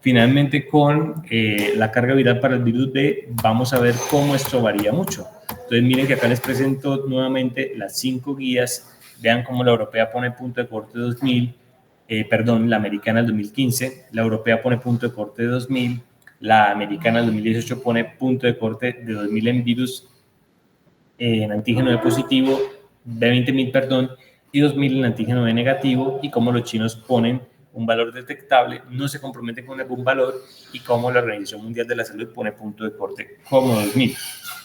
Finalmente, con la carga viral para el virus B, vamos a ver cómo esto varía mucho. Entonces, miren que acá les presento nuevamente las 5 guías. Vean cómo la europea pone punto de corte 2000, la americana del 2015, la europea pone punto de corte 2000, la americana del 2018 pone punto de corte de 2000 en virus, en antígeno de positivo, de 20.000, perdón, y 2000 en antígeno de negativo, y como los chinos ponen un valor detectable, no se comprometen con algún valor, y como la Organización Mundial de la Salud pone punto de corte como 2000.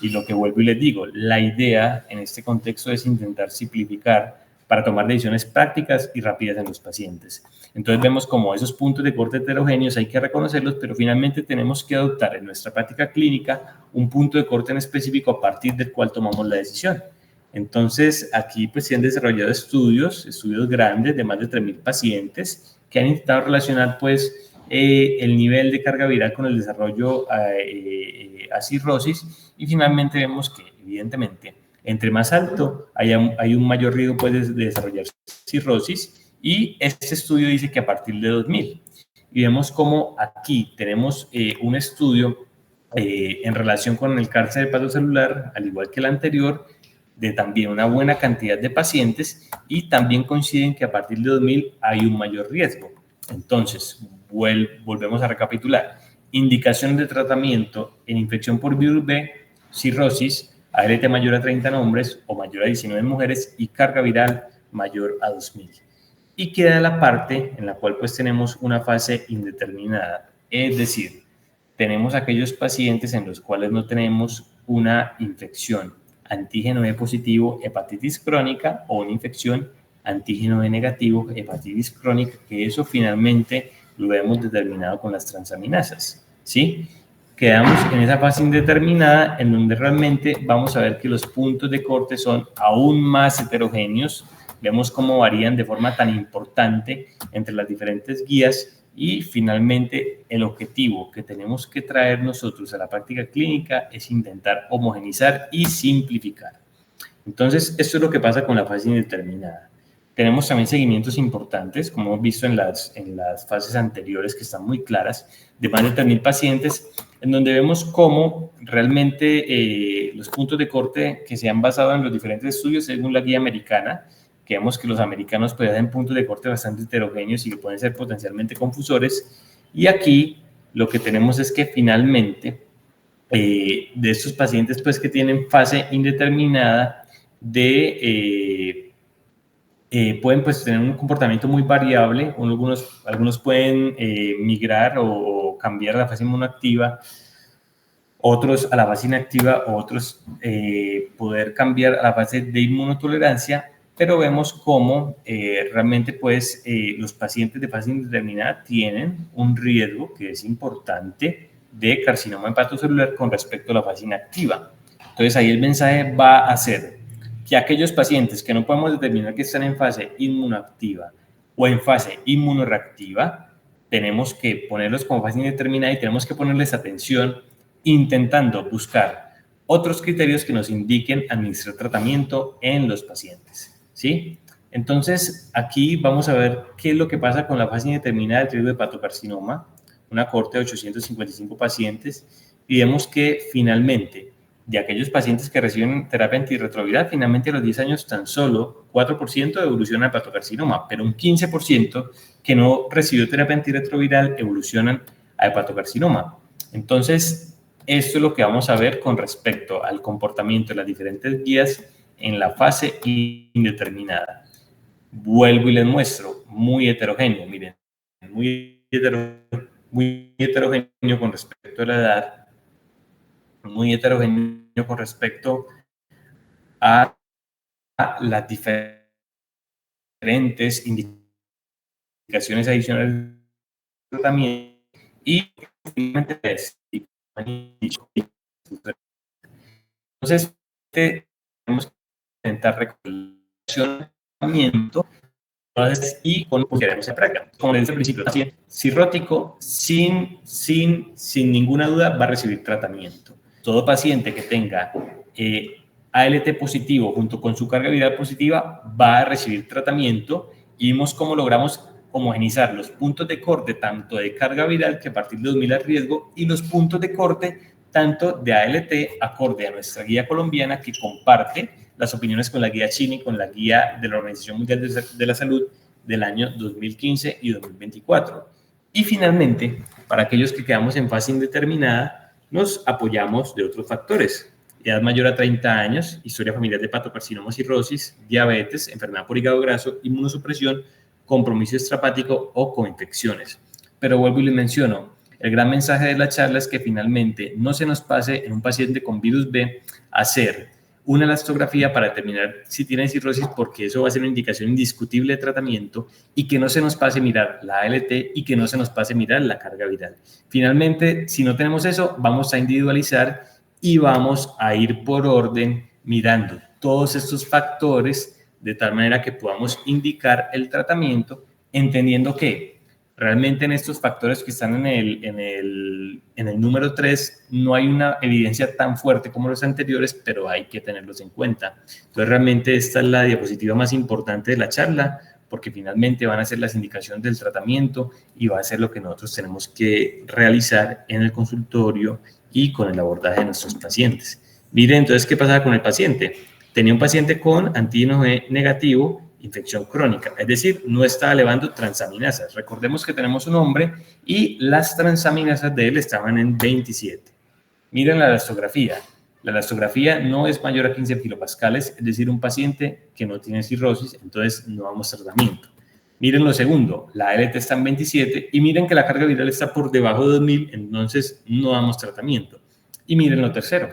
Y lo que vuelvo y les digo, la idea en este contexto es intentar simplificar para tomar decisiones prácticas y rápidas en los pacientes. Entonces vemos como esos puntos de corte heterogéneos hay que reconocerlos, pero finalmente tenemos que adoptar en nuestra práctica clínica un punto de corte en específico a partir del cual tomamos la decisión. Entonces aquí pues se han desarrollado estudios grandes de más de 3.000 pacientes que han intentado relacionar pues el nivel de carga viral con el desarrollo a cirrosis, y finalmente vemos que evidentemente entre más alto hay un mayor riesgo pues, de desarrollar cirrosis, y este estudio dice que a partir de 2000. Y vemos como aquí tenemos un estudio en relación con el cáncer hepatocelular, al igual que el anterior, de también una buena cantidad de pacientes, y también coinciden que a partir de 2000 hay un mayor riesgo. Entonces, volvemos a recapitular. Indicaciones de tratamiento en infección por virus B, cirrosis, ALT mayor a 30 en hombres o mayor a 19 en mujeres, y carga viral mayor a 2000. Y queda la parte en la cual pues tenemos una fase indeterminada, es decir, tenemos aquellos pacientes en los cuales no tenemos una infección antígeno E positivo, hepatitis crónica, o una infección antígeno E negativo, hepatitis crónica, que eso finalmente lo hemos determinado con las transaminasas, ¿sí? Quedamos en esa fase indeterminada en donde realmente vamos a ver que los puntos de corte son aún más heterogéneos. Vemos cómo varían de forma tan importante entre las diferentes guías, y finalmente el objetivo que tenemos que traer nosotros a la práctica clínica es intentar homogenizar y simplificar. Entonces, esto es lo que pasa con la fase indeterminada. Tenemos también seguimientos importantes, como hemos visto en las fases anteriores, que están muy claras, de más de 3.000 pacientes, en donde vemos cómo realmente los puntos de corte que se han basado en los diferentes estudios según la guía americana, que vemos que los americanos pues hacen puntos de corte bastante heterogéneos y que pueden ser potencialmente confusores, y aquí lo que tenemos es que finalmente de estos pacientes pues que tienen fase indeterminada pueden pues tener un comportamiento muy variable. Algunos pueden migrar o cambiar a la fase inmunoactiva, otros a la fase inactiva, otros poder cambiar a la fase de inmunotolerancia, pero vemos cómo realmente pues los pacientes de fase indeterminada tienen un riesgo que es importante de carcinoma hepatocelular con respecto a la fase inactiva. Entonces ahí el mensaje va a ser que aquellos pacientes que no podemos determinar que están en fase inmunoactiva o en fase inmunoreactiva, tenemos que ponerlos como fase indeterminada y tenemos que ponerles atención intentando buscar otros criterios que nos indiquen administrar tratamiento en los pacientes, ¿sí? Entonces, aquí vamos a ver qué es lo que pasa con la fase indeterminada del riesgo de hepatocarcinoma, una cohorte de 855 pacientes, y vemos que finalmente, de aquellos pacientes que reciben terapia antirretroviral, finalmente a los 10 años tan solo 4% evoluciona a hepatocarcinoma, pero un 15% que no recibió terapia antirretroviral evolucionan a hepatocarcinoma. Entonces, esto es lo que vamos a ver con respecto al comportamiento de las diferentes guías en la fase indeterminada. Vuelvo y les muestro, muy heterogéneo, miren, muy heterogéneo con respecto a la edad, muy heterogéneo con respecto a las diferentes indicaciones adicionales tratamiento y finalmente entonces tenemos que intentar recopilación y con lo que queremos en práctica. Como les decía al principio, el paciente cirrótico sin ninguna duda va a recibir tratamiento. Todo paciente que tenga ALT positivo junto con su carga viral positiva va a recibir tratamiento y vimos cómo logramos homogenizar los puntos de corte tanto de carga viral, que a partir de 2000 al riesgo, y los puntos de corte tanto de ALT acorde a nuestra guía colombiana, que comparte las opiniones con la guía china y con la guía de la Organización Mundial de la Salud del año 2015 y 2024. Y finalmente, para aquellos que quedamos en fase indeterminada, nos apoyamos de otros factores: edad mayor a 30 años, historia familiar de hepatocarcinoma, cirrosis, diabetes, enfermedad por hígado graso, inmunosupresión, compromiso extrahepático o coinfecciones. Pero vuelvo y les menciono, el gran mensaje de la charla es que finalmente no se nos pase en un paciente con virus B hacer una elastografía para determinar si tiene cirrosis, porque eso va a ser una indicación indiscutible de tratamiento, y que no se nos pase mirar la ALT y que no se nos pase mirar la carga viral. Finalmente, si no tenemos eso, vamos a individualizar y vamos a ir por orden mirando todos estos factores de tal manera que podamos indicar el tratamiento, entendiendo que realmente en estos factores que están en el número 3 no hay una evidencia tan fuerte como los anteriores, pero hay que tenerlos en cuenta. Entonces realmente esta es la diapositiva más importante de la charla, porque finalmente van a ser las indicaciones del tratamiento y va a ser lo que nosotros tenemos que realizar en el consultorio y con el abordaje de nuestros pacientes. Miren entonces qué pasaba con el paciente. Tenía un paciente con antígeno G negativo, infección crónica, es decir, no estaba elevando transaminasas. Recordemos que tenemos un hombre y las transaminasas de él estaban en 27. Miren la elastografía. La elastografía no es mayor a 15 kilopascales, es decir, un paciente que no tiene cirrosis, entonces no damos tratamiento. Miren lo segundo, la ALT está en 27 y miren que la carga viral está por debajo de 2000, entonces no damos tratamiento. Y miren lo tercero.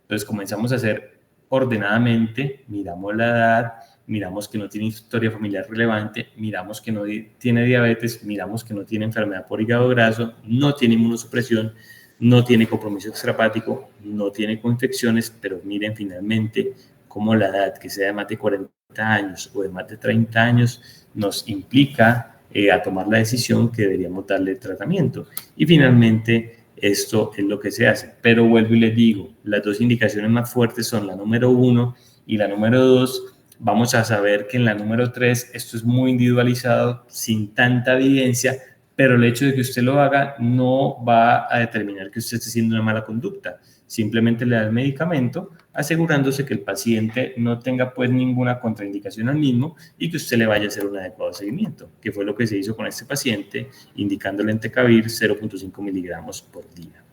Entonces comenzamos a hacer ordenadamente, miramos la edad, miramos que no tiene historia familiar relevante, miramos que no tiene diabetes, miramos que no tiene enfermedad por hígado graso, no tiene inmunosupresión, no tiene compromiso extrahepático, no tiene coinfecciones, pero miren finalmente cómo la edad, que sea de más de 40 años o de más de 30 años, nos implica a tomar la decisión que deberíamos darle tratamiento. Y finalmente, esto es lo que se hace. Pero vuelvo y les digo, las dos indicaciones más fuertes son la número 1 y la número 2. Vamos a saber que en la número 3 esto es muy individualizado, sin tanta evidencia, pero el hecho de que usted lo haga no va a determinar que usted esté haciendo una mala conducta. Simplemente le da el medicamento, asegurándose que el paciente no tenga pues ninguna contraindicación al mismo y que usted le vaya a hacer un adecuado seguimiento, que fue lo que se hizo con este paciente, indicándole entecavir 0.5 miligramos por día.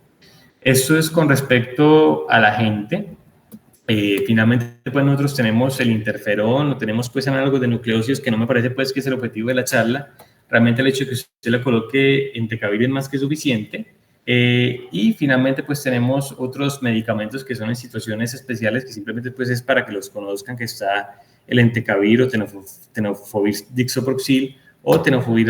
Esto es con respecto a la gente. Finalmente, pues nosotros tenemos el interferón, tenemos pues análogos de nucleócidos, que no me parece pues que es el objetivo de la charla. Realmente el hecho de que usted le coloque entecavir es más que suficiente. Y finalmente pues tenemos otros medicamentos que son en situaciones especiales, que simplemente pues es para que los conozcan, que está el entecavir o tenofovir dixoproxil o tenofovir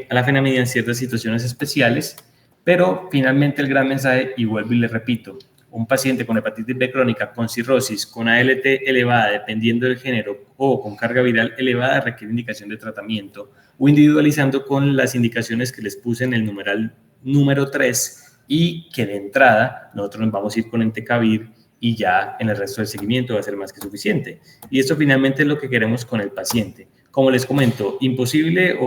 alafenamida en ciertas situaciones especiales. Pero finalmente el gran mensaje, y vuelvo y le repito, un paciente con hepatitis B crónica, con cirrosis, con ALT elevada, dependiendo del género, o con carga viral elevada, requiere indicación de tratamiento, o individualizando con las indicaciones que les puse en el numeral número 3, y que de entrada nosotros nos vamos a ir con entecavir y ya en el resto del seguimiento va a ser más que suficiente. Y esto finalmente es lo que queremos con el paciente. Como les comento, imposible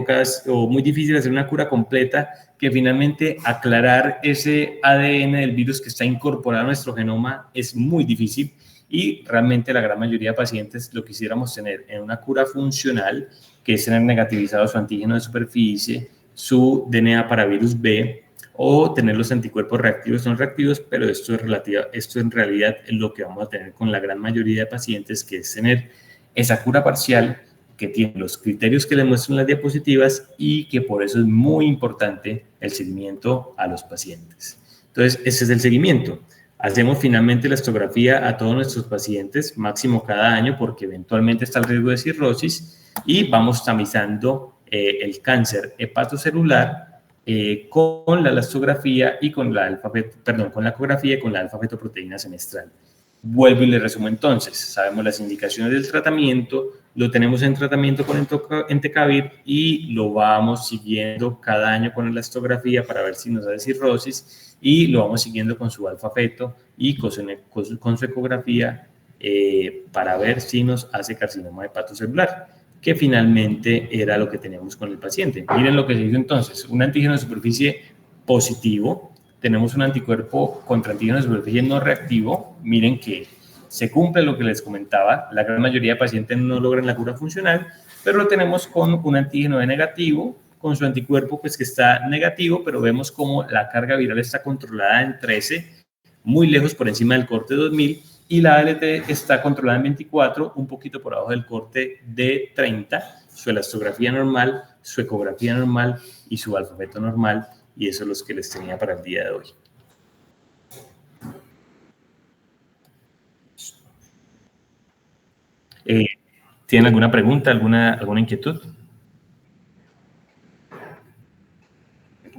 o muy difícil hacer una cura completa, que finalmente aclarar ese ADN del virus que está incorporado a nuestro genoma es muy difícil, y realmente la gran mayoría de pacientes lo quisiéramos tener en una cura funcional, que es tener negativizado su antígeno de superficie, su DNA para virus B, o tener los anticuerpos reactivos o no reactivos, pero esto en realidad es lo que vamos a tener con la gran mayoría de pacientes, que es tener esa cura parcial, que tiene los criterios que les muestran las diapositivas, y que por eso es muy importante el seguimiento a los pacientes. Entonces, ese es el seguimiento. Hacemos finalmente la elastografía a todos nuestros pacientes, máximo cada año, porque eventualmente está el riesgo de cirrosis, y vamos tamizando el cáncer hepatocelular con la elastografía y con la ecografía y con la alfa-fetoproteína semestral. Vuelvo y le resumo entonces. Sabemos las indicaciones del tratamiento, lo tenemos en tratamiento con entecavir y lo vamos siguiendo cada año con la elastografía para ver si nos da cirrosis, y lo vamos siguiendo con su alfa-feto y con su ecografía para ver si nos hace carcinoma hepatocelular, que finalmente era lo que teníamos con el paciente. Miren lo que se hizo entonces: un antígeno de superficie positivo, tenemos un anticuerpo contra antígeno de superficie no reactivo. Miren que se cumple lo que les comentaba, la gran mayoría de pacientes no logran la cura funcional, pero lo tenemos con un antígeno de negativo, con su anticuerpo pues que está negativo, pero vemos como la carga viral está controlada en 13, muy lejos por encima del corte 2000, y la ALT está controlada en 24, un poquito por abajo del corte de 30, su elastografía normal, su ecografía normal y su alfa-feto normal, y eso es lo que les tenía para el día de hoy. ¿Tienen alguna pregunta, alguna inquietud?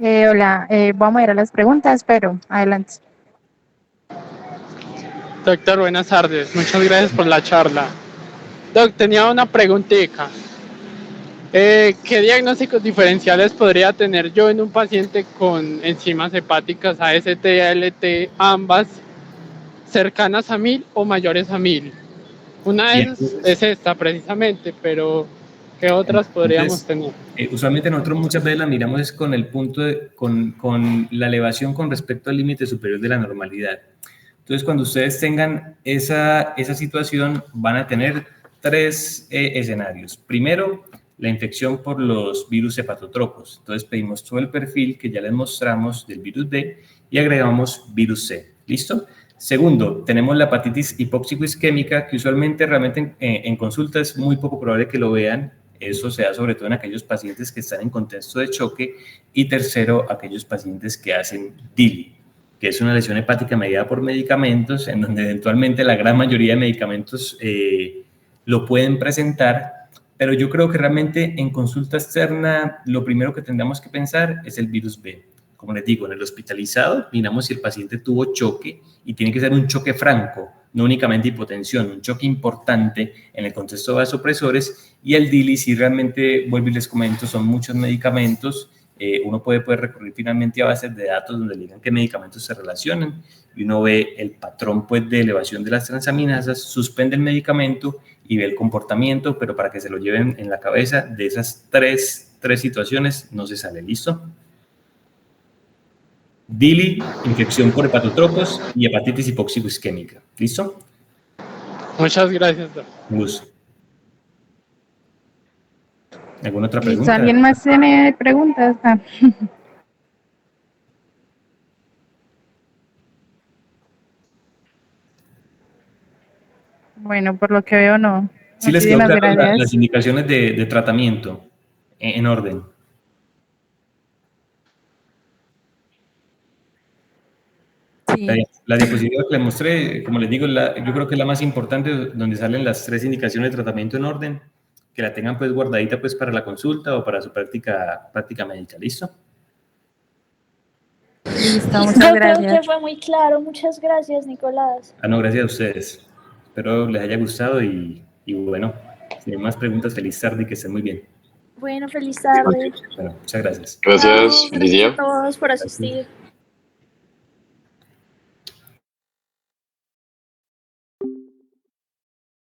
Hola, vamos a ir a las preguntas, pero adelante. Doctor, buenas tardes. Muchas gracias por la charla. Doc, tenía una preguntita. ¿Qué diagnósticos diferenciales podría tener yo en un paciente con enzimas hepáticas AST y ALT, ambas cercanas a 1000 o mayores a 1000? Una de ellas es esta precisamente, pero ¿qué otras podríamos tener? Usualmente nosotros muchas veces la miramos es con el punto con la elevación con respecto al límite superior de la normalidad. Entonces, cuando ustedes tengan esa situación, van a tener tres escenarios. Primero, la infección por los virus hepatotropos. Entonces, pedimos todo el perfil que ya les mostramos del virus B y agregamos virus C. ¿Listo? Segundo, tenemos la hepatitis hipóxico-isquémica, que usualmente realmente en consulta es muy poco probable que lo vean. Eso se da sobre todo en aquellos pacientes que están en contexto de choque. Y tercero, aquellos pacientes que hacen DILI, que es una lesión hepática mediada por medicamentos, en donde eventualmente la gran mayoría de medicamentos lo pueden presentar, pero yo creo que realmente en consulta externa lo primero que tendríamos que pensar es el virus B. Como les digo, en el hospitalizado miramos si el paciente tuvo choque, y tiene que ser un choque franco, no únicamente hipotensión, un choque importante en el contexto de vasopresores. Y el DILI, si realmente, vuelvo y les comento, son muchos medicamentos, uno puede recurrir finalmente a bases de datos donde le digan qué medicamentos se relacionan, y uno ve el patrón pues, de elevación de las transaminasas, suspende el medicamento y ve el comportamiento, pero para que se lo lleven en la cabeza, de esas tres situaciones no se sale. ¿Listo? DILI, infección por hepatotropos y hepatitis hipóxico-isquémica. ¿Listo? Muchas gracias, doctor. Un gusto. ¿Alguna otra pregunta? ¿Alguien más tiene preguntas? Bueno, por lo que veo, no. Sí, les quedó claro las indicaciones de tratamiento en orden. Sí. La diapositiva que les mostré, como les digo, yo creo que es la más importante, donde salen las tres indicaciones de tratamiento en orden, que la tengan pues guardadita pues para la consulta o para su práctica médica. ¿Listo? Listo, muchas gracias. Creo que fue muy claro. Muchas gracias, Nicolás. No, gracias a ustedes. Espero les haya gustado y bueno, si hay más preguntas, feliz tarde y que estén muy bien. Bueno, feliz tarde. Bueno, muchas gracias. Gracias, feliz día. Gracias a todos por asistir.